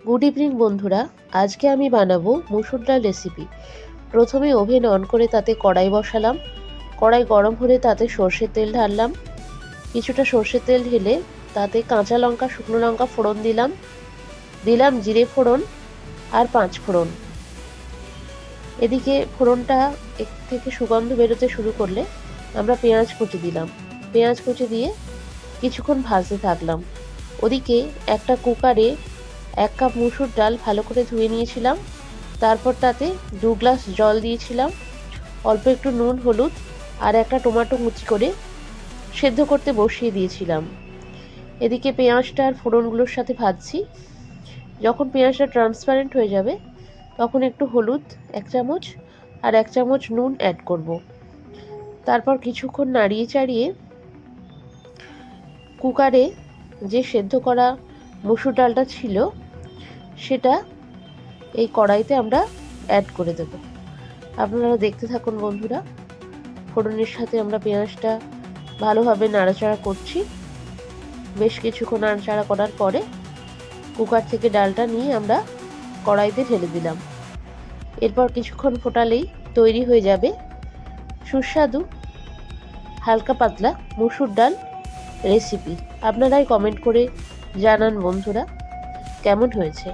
Good evening বন্ধুরা, আজকে আমি বানাবো মুসুর ডাল রেসিপি। প্রথমে ওভেন অন করে তাতে কড়াই বসালাম। কড়াই গরম হলে তাতে সর্ষের তেল ঢাললাম। কিছুটা সর্ষের তেল ঢেলে তাতে কাঁচা লঙ্কা, শুকনো লঙ্কা ফোড়ন দিলাম জিরে ফোড়ন আর 5 ফোড়ন। এদিকে ফোড়নটা থেকে সুগন্ধ বেরোতে শুরু করলে আমরা পেঁয়াজ কুচি দিলাম। পেঁয়াজ কুচি দিয়ে কিছুক্ষণ ভাজতে থাকলাম। ওদিকে একটা কুকারে 1 কাপ মুসুর ডাল ভালো করে ধুয়ে নিয়েছিলাম। তারপর তাতে 2 গ্লাস জল দিয়েছিলাম। অল্প একটু নুন, হলুদ আর একটা টমেটো কুচি করে সেদ্ধ করতে বসিয়ে দিয়েছিলাম। এদিকে পেঁয়াজটা আর ফোড়নগুলোর সাথে ভাজছি। যখন পেঁয়াজটা ট্রান্সপারেন্ট হয়ে যাবে তখন একটু হলুদ 1 চামচ আর 1 চামচ নুন অ্যাড করব। তারপর কিছুক্ষণ নাড়িয়ে চাড়িয়ে কুকারে যে সেদ্ধ করা মুসুর ডালটা ছিল সেটা এই কড়াইতে আমরা অ্যাড করে দেব। আপনারা দেখতে থাকুন বন্ধুরা। ফোড়নের সাথে আমরা পেঁয়াজটা ভালোভাবে নাড়াচাড়া করছি। বেশ কিছুক্ষণ নাড়াচাড়া করার পরে কুকার থেকে ডালটা নিয়ে আমরা কড়াইতে ঢেলে দিলাম। এরপর কিছুক্ষণ ফোটালেই তৈরি হয়ে যাবে সুস্বাদু হালকা পাতলা মুসুর ডাল রেসিপি। আপনারাই কমেন্ট করে জানান বন্ধুরা কেমন হয়েছে।